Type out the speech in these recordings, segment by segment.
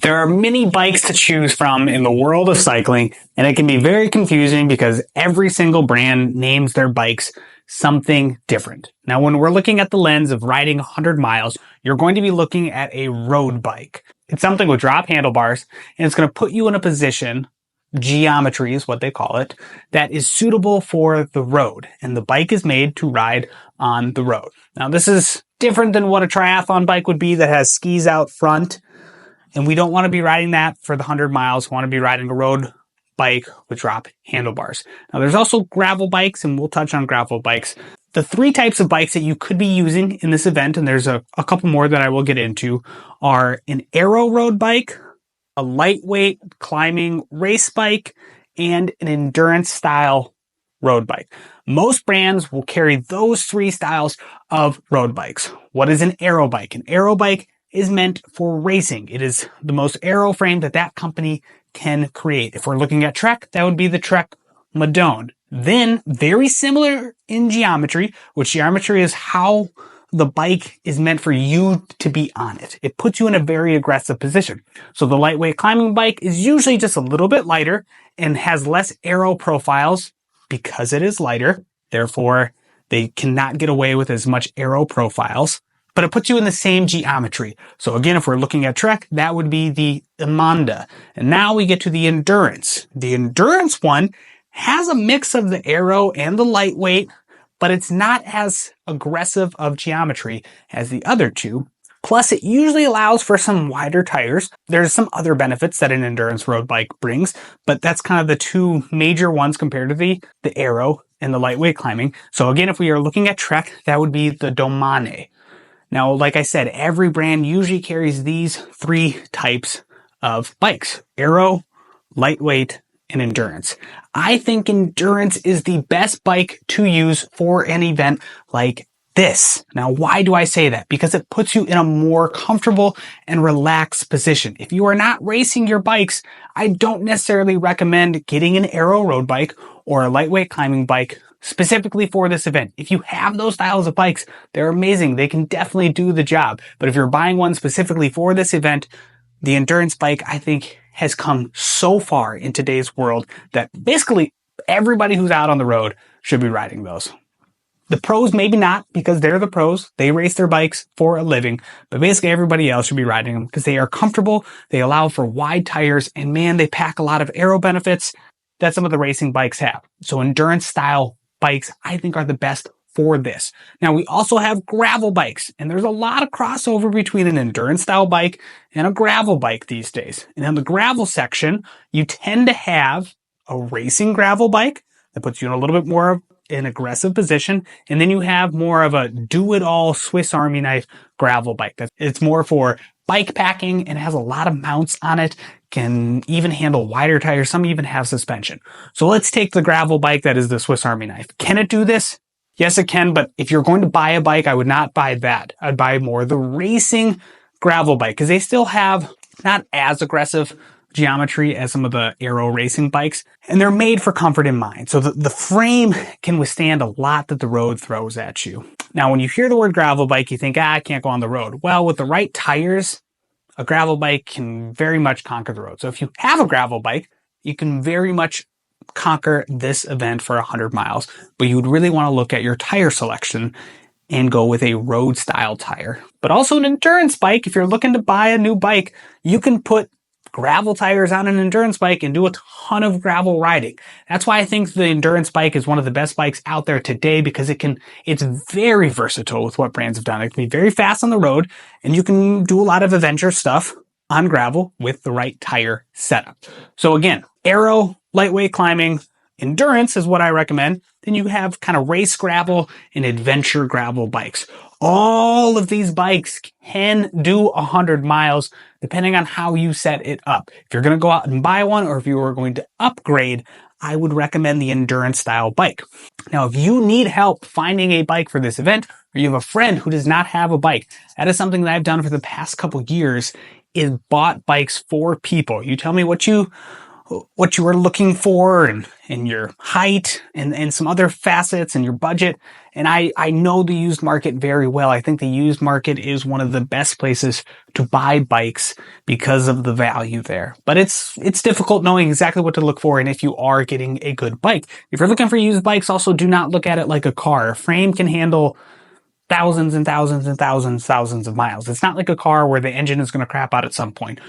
There are many bikes to choose from in the world of cycling, and it can be very confusing because every single brand names their bikes something different. Now, when we're looking at the lens of riding 100 miles, you're going to be looking at a road bike. It's something with drop handlebars, and it's going to put you in a position, geometry is what they call it, that is suitable for the road. And the bike is made to ride on the road. Now, this is different than what a triathlon bike would be that has skis out front. And we don't want to be riding that for the 100 miles. We want to be riding a road bike with drop handlebars. Now, there's also gravel bikes, and we'll touch on gravel bikes. The three types of bikes that you could be using in this event, and there's a couple more that I will get into, are an aero road bike, a lightweight climbing race bike, and an endurance style road bike. Most brands will carry those three styles of road bikes. What is an aero bike? An aero bike is meant for racing. It is the most aero frame that company can create. If we're looking at Trek, that would be the Trek Madone. Then, very similar in geometry, which geometry is how the bike is meant for you to be on it. It puts you in a very aggressive position. So the lightweight climbing bike is usually just a little bit lighter and has less aero profiles because it is lighter. Therefore, they cannot get away with as much aero profiles. But it puts you in the same geometry. So again, if we're looking at Trek, that would be the Amanda. And now we get to the Endurance. The Endurance one has a mix of the aero and the lightweight, but it's not as aggressive of geometry as the other two. Plus, it usually allows for some wider tires. There's some other benefits that an endurance road bike brings, but that's kind of the two major ones compared to the aero and the lightweight climbing. So again, if we are looking at Trek, that would be the Domane. Now, like I said, every brand usually carries these three types of bikes: aero, lightweight, and endurance. I think endurance is the best bike to use for an event like this. Now, why do I say that? Because it puts you in a more comfortable and relaxed position. If you are not racing your bikes, I don't necessarily recommend getting an aero road bike or a lightweight climbing bike specifically for this event. If you have those styles of bikes, they're amazing. They can definitely do the job. But if you're buying one specifically for this event, the endurance bike, I think, has come so far in today's world that basically everybody who's out on the road should be riding those. The pros, maybe not, because they're the pros. They race their bikes for a living, but basically everybody else should be riding them because they are comfortable. They allow for wide tires, and man, they pack a lot of aero benefits that some of the racing bikes have. So endurance style bikes, I think, are the best for this. Now, we also have gravel bikes, and there's a lot of crossover between an endurance style bike and a gravel bike these days. And in the gravel section, you tend to have a racing gravel bike that puts you in a little bit more of an aggressive position. And then you have more of a do-it-all Swiss Army knife gravel bike. It's more for bike packing and has a lot of mounts on it, can even handle wider tires. Some even have suspension. So let's take the gravel bike that is the Swiss Army knife. Can it do this? Yes, it can, but if you're going to buy a bike, I would not buy that. I'd buy more the racing gravel bike because they still have not as aggressive geometry as some of the aero racing bikes, and they're made for comfort in mind. So the frame can withstand a lot that the road throws at you. Now, when you hear the word gravel bike, you think, I can't go on the road. Well, with the right tires, a gravel bike can very much conquer the road. So if you have a gravel bike, you can very much conquer this event for 100 miles, but you would really want to look at your tire selection and go with a road style tire. But also an endurance bike, if you're looking to buy a new bike, you can put gravel tires on an endurance bike and do a ton of gravel riding. That's why I think the endurance bike is one of the best bikes out there today, because it's very versatile with what brands have done. It can be very fast on the road, and you can do a lot of adventure stuff on gravel with the right tire setup. So again, aero, lightweight climbing, endurance is what I recommend. Then you have kind of race gravel and adventure gravel bikes. All of these bikes can do 100 miles depending on how you set it up. If you're going to go out and buy one, or if you are going to upgrade, I would recommend the endurance style bike. Now, if you need help finding a bike for this event, or you have a friend who does not have a bike, that is something that I've done for the past couple years, is bought bikes for people. You tell me what you what you are looking for and your height and some other facets and your budget. And I know the used market very well. I think the used market is one of the best places to buy bikes because of the value there. But it's difficult knowing exactly what to look for and if you are getting a good bike. If you're looking for used bikes, also do not look at it like a car. A frame can handle thousands and thousands and thousands of miles. It's not like a car where the engine is going to crap out at some point.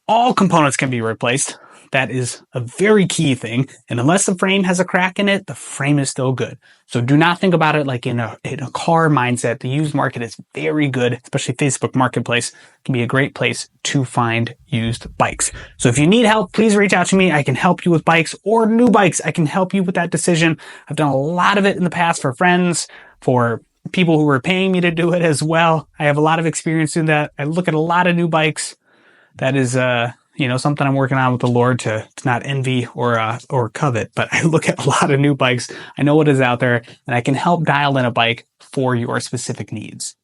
All components can be replaced. That is a very key thing. And unless the frame has a crack in it, the frame is still good. So do not think about it like in a car mindset. The used market is very good, especially Facebook Marketplace can be a great place to find used bikes. So if you need help, please reach out to me. I can help you with bikes or new bikes. I can help you with that decision. I've done a lot of it in the past for friends, for people who were paying me to do it as well. I have a lot of experience in that. I look at a lot of new bikes. That is, something I'm working on with the Lord to not envy or covet. But I look at a lot of new bikes. I know what is out there, and I can help dial in a bike for your specific needs.